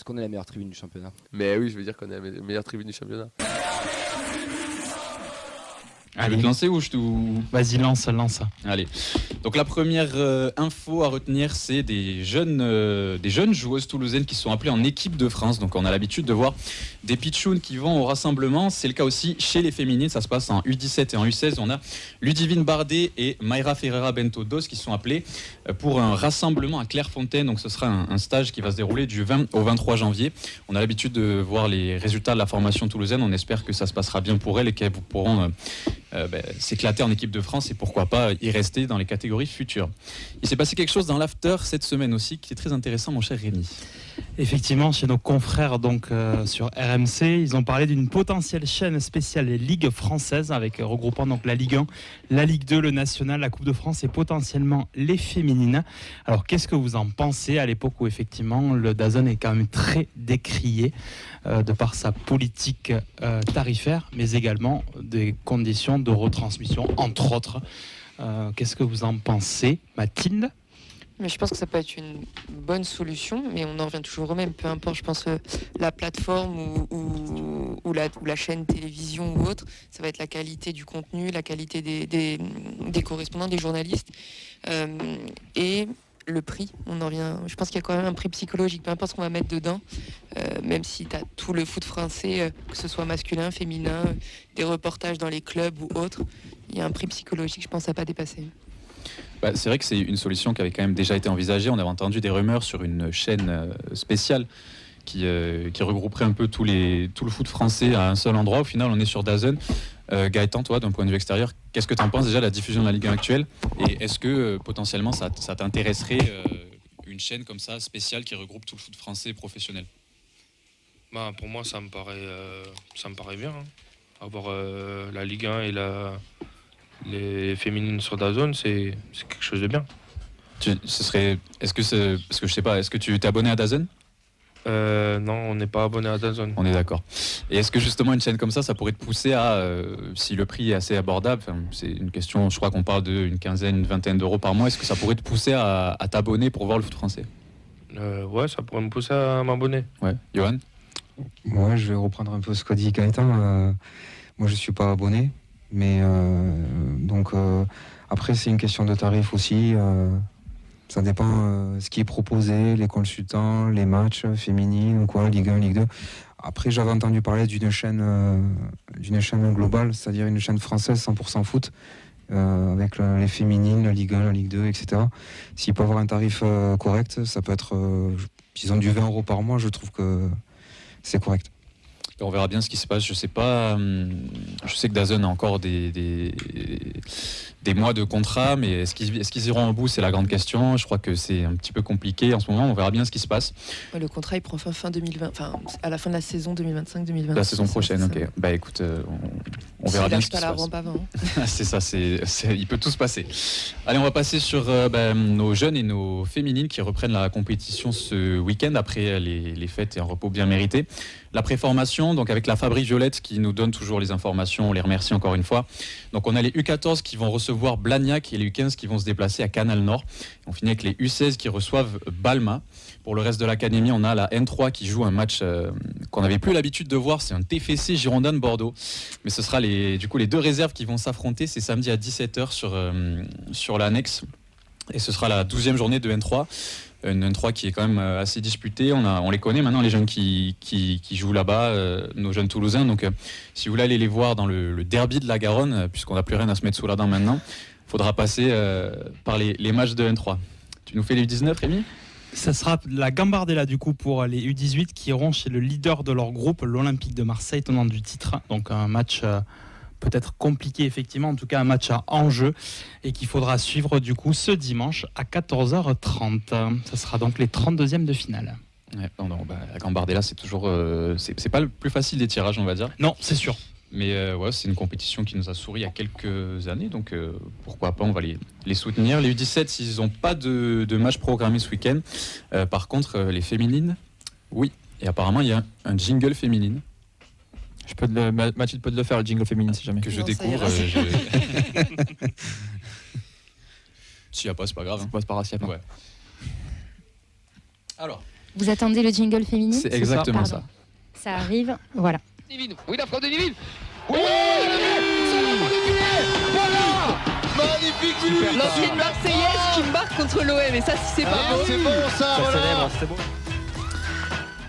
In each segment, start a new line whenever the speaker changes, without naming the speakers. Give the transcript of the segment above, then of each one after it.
qu'on est la meilleure tribune du championnat.
Mais oui, je veux dire qu'on est la meilleure tribune du championnat.
Tu veux te lancer ou
Vas-y, lance.
Allez. Donc la première info à retenir, c'est des jeunes joueuses toulousaines qui sont appelées en équipe de France. Donc on a l'habitude de voir des pitchounes qui vont au rassemblement. C'est le cas aussi chez les féminines. Ça se passe en U17 et en U16. On a Ludivine Bardet et Mayra Ferreira Bento Dos qui sont appelées pour un rassemblement à Clairefontaine. Donc ce sera un stage qui va se dérouler du 20 au 23 janvier. On a l'habitude de voir les résultats de la formation toulousaine. On espère que ça se passera bien pour elles et qu'elles pourront s'éclater en équipe de France et pourquoi pas y rester dans les catégories futures. Il s'est passé quelque chose dans l'after cette semaine aussi qui est très intéressant, mon cher Rémi.
Effectivement, chez nos confrères sur RMC, ils ont parlé d'une potentielle chaîne spéciale Ligue française avec regroupant donc la Ligue 1, la Ligue 2, le National, la Coupe de France et potentiellement les féminines. Alors qu'est-ce que vous en pensez à l'époque où effectivement le DAZN est quand même très décrié de par sa politique tarifaire, mais également des conditions de retransmission, entre autres. Qu'est-ce que vous en pensez, Mathilde ?
Mais je pense que ça peut être une bonne solution, mais on en revient toujours au même. Peu importe, je pense, la plateforme ou la chaîne télévision ou autre, ça va être la qualité du contenu, la qualité des correspondants, des journalistes. Et le prix, on en revient. Je pense qu'il y a quand même un prix psychologique, peu importe ce qu'on va mettre dedans, même si tu as tout le foot français, que ce soit masculin, féminin, des reportages dans les clubs ou autres, il y a un prix psychologique, je pense, à pas dépasser.
C'est vrai que c'est une solution qui avait quand même déjà été envisagée. On avait entendu des rumeurs sur une chaîne spéciale qui regrouperait un peu tout le foot français à un seul endroit. Au final, on est sur DAZN. Gaëtan, toi, d'un point de vue extérieur, qu'est-ce que tu en penses déjà de la diffusion de la Ligue 1 actuelle ? Et est-ce que potentiellement ça t'intéresserait une chaîne comme ça, spéciale, qui regroupe tout le foot français professionnel ?
Pour moi, ça me paraît bien. Avoir la Ligue 1 et les féminines sur DAZN, c'est quelque chose de bien.
Parce que je sais pas, est-ce que tu t'es abonné à DAZN ?
Non, on n'est pas abonné à DAZN.
On est d'accord. Et est-ce que justement une chaîne comme ça pourrait te pousser à, si le prix est assez abordable, c'est une question, je crois qu'on parle d'une quinzaine, une vingtaine d'euros par mois, est-ce que ça pourrait te pousser à t'abonner pour voir le foot français ?
Ouais, ça pourrait me pousser à m'abonner.
Ouais, Johan ?
Moi, je vais reprendre un peu ce qu'a dit Gaëtan. Moi, je suis pas abonné, mais après, c'est une question de tarif aussi. Ça dépend ce qui est proposé, les consultants, les matchs féminines, Ligue 1, Ligue 2. Après, j'avais entendu parler d'une chaîne globale, c'est-à-dire une chaîne française 100% foot, avec les féminines, la Ligue 1, la Ligue 2, etc. S'il peut avoir un tarif correct, ça peut être, disons, du 20 euros par mois, je trouve que c'est correct.
On verra bien ce qui se passe. Je sais pas. Je sais que DAZN a encore des mois de contrat, mais est-ce qu'ils iront au bout ? C'est la grande question. Je crois que c'est un petit peu compliqué en ce moment. On verra bien ce qui se passe.
Le contrat, il prend fin 2020, à la fin de la saison 2025-2026.
La saison prochaine, ok. Écoute, on verra bien ce qui se passe.
Avant.
C'est ça. Il peut tout se passer. Allez, on va passer sur nos jeunes et nos féminines qui reprennent la compétition ce week-end après les fêtes et un repos bien mérité. La préformation, donc avec la Fabrique Violette qui nous donne toujours les informations, on les remercie encore une fois. Donc on a les U14 qui vont recevoir Blagnac et les U15 qui vont se déplacer à Canal Nord. On finit avec les U16 qui reçoivent Balma. Pour le reste de l'académie, on a la N3 qui joue un match qu'on n'avait plus l'habitude de voir, c'est un TFC Girondin de Bordeaux. Mais ce sera les deux réserves qui vont s'affronter, c'est samedi à 17h sur l'annexe. Et ce sera la 12e journée de N3. Une N3 qui est quand même assez disputée. On les connaît maintenant, les jeunes qui jouent là-bas, nos jeunes Toulousains. Donc, si vous voulez aller les voir dans le derby de la Garonne, puisqu'on n'a plus rien à se mettre sous la dent maintenant, il faudra passer par les matchs de N3. Tu nous fais les U19, Rémi ?
Ça sera la Gambardella du coup pour les U18 qui iront chez le leader de leur groupe, l'Olympique de Marseille, tenant du titre. Donc un match peut-être compliqué effectivement, en tout cas un match à enjeu et qu'il faudra suivre du coup ce dimanche à 14h30. Ça sera donc les 32e de finale.
Ouais, la Gambardella, c'est toujours c'est pas le plus facile des tirages, on va dire.
Non, c'est sûr.
Mais c'est une compétition qui nous a souri il y a quelques années, donc pourquoi pas, on va les soutenir. Les U17, ils n'ont pas de match programmé ce week-end. Par contre, les féminines, oui. Et apparemment, il y a un jingle féminine.
Mathilde peut le faire, le jingle féminine, si jamais.
Que je découvre. S'il n'y a pas, c'est pas grave.
C'est pas grave, s'il n'y a pas.
Ouais. Alors,
Vous attendez le jingle féminin?
C'est exactement ça.
Ça arrive, voilà.
Oui, la frappe de Niville. Oui, magnifique but.
L'ancienne Marseillaise qui marque contre l'OM, et ça, si c'est pas beau.
C'est bon ça, voilà.
c'était beau.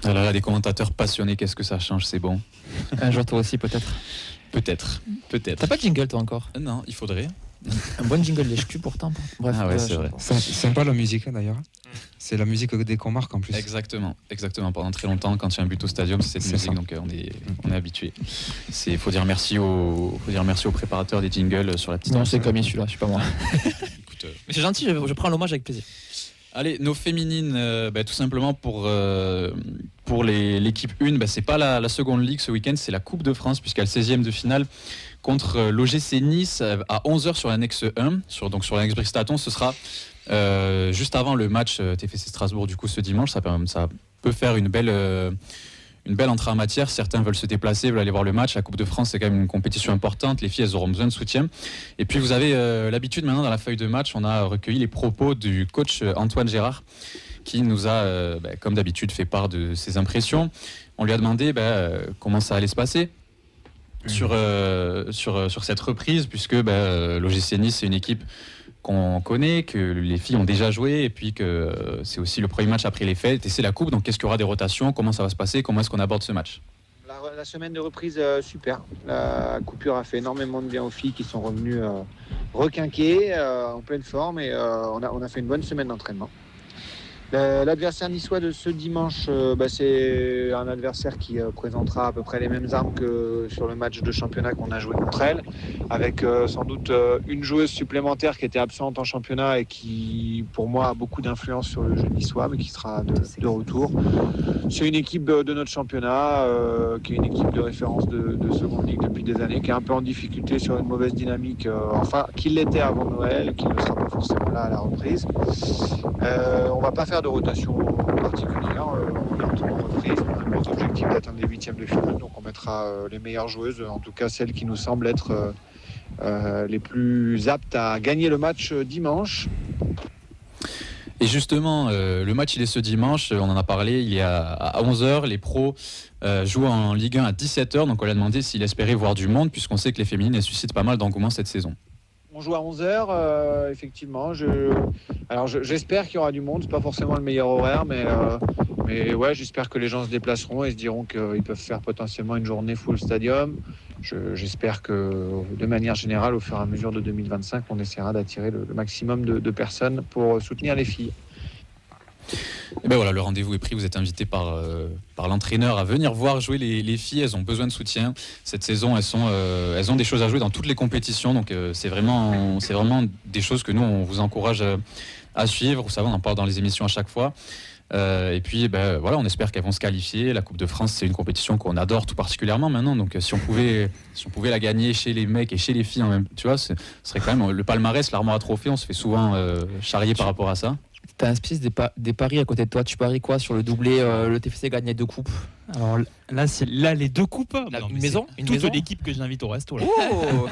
Ah là là, des commentateurs passionnés, qu'est-ce que ça change, c'est bon.
Un jour toi aussi peut-être.
Peut-être.
T'as pas de jingle toi encore?
Non, il faudrait.
Un bon jingle lèche-cul pourtant. Bref,
Ah ouais, c'est vrai.
C'est sympa la musique d'ailleurs. C'est la musique dès qu'on marque en plus.
Exactement. Pendant très longtemps, quand il y a un but au stadium, c'est cette
C'est
musique,
ça.
donc on est habitué. Faut dire merci aux préparateurs des jingles sur la petite.
Non, c'est Camille celui-là, je suis pas moi.
Écoute,
Mais c'est gentil, je prends l'hommage avec plaisir.
allez, nos féminines, tout simplement pour l'équipe 1, c'est pas la seconde ligue ce week-end, c'est la Coupe de France, puisqu'il y a le 16e de finale contre l'OGC Nice à 11h sur l'annexe 1, sur l'annexe Brixtaton. Ce sera juste avant le match TFC Strasbourg du coup ce dimanche. Ça peut faire une belle entrée en matière. Certains veulent se déplacer, veulent aller voir le match. La Coupe de France, c'est quand même une compétition importante. Les filles, elles auront besoin de soutien. Et puis vous avez l'habitude maintenant dans la feuille de match, on a recueilli les propos du coach Antoine Gérard, qui nous a, comme d'habitude, fait part de ses impressions. On lui a demandé comment ça allait se passer sur cette reprise, puisque l'OGC Nice, c'est une équipe qu'on connaît, que les filles ont déjà joué, et puis que c'est aussi le premier match après les fêtes, et c'est la coupe, donc qu'est-ce qu'il y aura des rotations, comment ça va se passer, comment est-ce qu'on aborde ce match?
La semaine de reprise, super. La coupure a fait énormément de bien aux filles qui sont revenues requinquées, en pleine forme, et on a fait une bonne semaine d'entraînement. L'adversaire niçois de ce dimanche, c'est un adversaire qui présentera à peu près les mêmes armes que sur le match de championnat qu'on a joué contre elle, avec sans doute une joueuse supplémentaire qui était absente en championnat et qui, pour moi, a beaucoup d'influence sur le jeu niçois, mais qui sera de retour. C'est une équipe de notre championnat, qui est une équipe de référence de seconde ligue depuis des années, qui est un peu en difficulté sur une mauvaise dynamique, qui l'était avant Noël, qui ne sera pas forcément là à la reprise. On va pas faire de rotation particulière, on est en reprise, on a un gros objectif d'atteindre les 8e de finale, donc on mettra les meilleures joueuses, en tout cas celles qui nous semblent être les plus aptes à gagner le match dimanche.
Et justement, le match il est ce dimanche, on en a parlé, il est à 11h, les pros jouent en Ligue 1 à 17h, donc on lui a demandé s'il espérait voir du monde, puisqu'on sait que les féminines elles suscitent pas mal d'engouement cette saison.
On joue à 11h, effectivement. J'espère qu'il y aura du monde. C'est pas forcément le meilleur horaire, mais ouais, j'espère que les gens se déplaceront et se diront qu'ils peuvent faire potentiellement une journée full stadium. J'espère que, de manière générale, au fur et à mesure de 2025, on essaiera d'attirer le maximum de personnes pour soutenir les filles.
Et voilà, le rendez-vous est pris. Vous êtes invité par l'entraîneur à venir voir jouer les filles. Elles ont besoin de soutien. Cette saison, elles ont des choses à jouer dans toutes les compétitions. Donc c'est vraiment des choses que nous, on vous encourage à suivre. Vous savez, on en parle dans les émissions à chaque fois. Et puis, on espère qu'elles vont se qualifier. La Coupe de France, c'est une compétition qu'on adore tout particulièrement maintenant. Donc si on pouvait la gagner chez les mecs et chez les filles en même, tu vois, ce serait quand même le palmarès, l'armoire à trophées. On se fait souvent charrier par rapport à ça.
T'as un espèce des paris à côté de toi. Tu paries quoi sur le doublé? Le TFC gagne 2 coupes.
Alors là, les 2 coupes. Non,
une maison,
toute
maison
l'équipe que j'invite au resto. Là.
Oh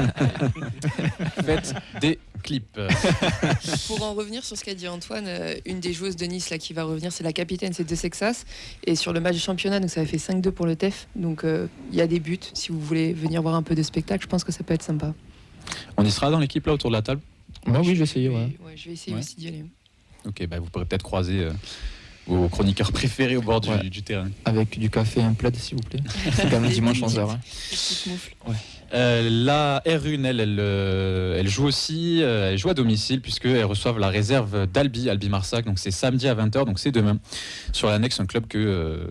Faites des clips.
Pour en revenir sur ce qu'a dit Antoine, une des joueuses de Nice là, qui va revenir, c'est la capitaine, c'est De Sexas. Et sur le match du championnat, donc ça avait fait 5-2 pour le TEF. Donc il y a des buts. Si vous voulez venir voir un peu de spectacle, je pense que ça peut être sympa.
On y sera dans l'équipe là autour de la table?
Moi, oui, je vais essayer. Ouais.
Je vais essayer aussi d'y aller.
Ok, vous pourrez peut-être croiser vos chroniqueurs préférés au bord du terrain.
Avec du café et un plaid, s'il vous plaît. C'est quand même dimanche 11h.
La R1, elle joue aussi, elle joue à domicile puisqu'elles reçoivent la réserve d'Albi Marsac. Donc c'est samedi à 20h, donc c'est demain. Sur l'annexe, un club que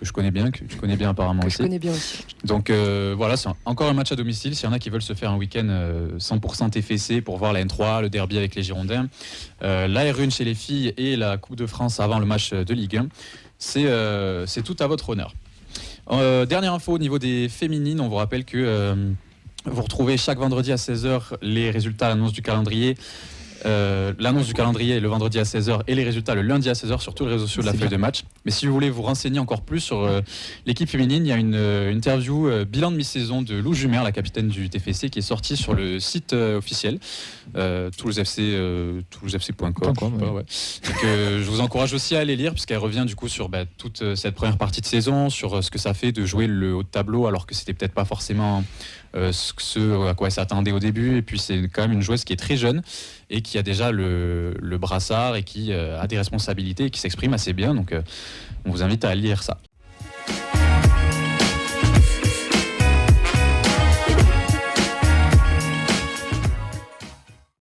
je connais bien, que tu connais bien apparemment aussi.
Je connais bien aussi.
Donc voilà, c'est encore un match à domicile. S'il y en a qui veulent se faire un week-end 100% TFC pour voir la N3, le derby avec les Girondins, la R1 chez les filles et la Coupe de France avant le match de Ligue 1, c'est tout à votre honneur. Dernière info au niveau des féminines, on vous rappelle que vous retrouvez chaque vendredi à 16h les résultats à l'annonce du calendrier L'annonce du calendrier le vendredi à 16h et les résultats le lundi à 16h sur tous les réseaux sociaux de la
C'est
feuille
bien.
de match. Mais si vous voulez vous renseigner encore plus sur l'équipe féminine, il y a une interview bilan de mi-saison de Lou Jumer, la capitaine du TFC, qui est sortie sur le site officiel toulousefc.com.
.com,
Donc, je vous encourage aussi à aller lire, puisqu'elle revient du coup sur toute cette première partie de saison, sur ce que ça fait de jouer le haut de tableau, alors que c'était peut-être pas forcément ce à quoi elle s'attendait au début. Et puis c'est quand même une joueuse qui est très jeune et qui a déjà le brassard et qui a des responsabilités et qui s'exprime assez bien. Donc on vous invite à lire ça.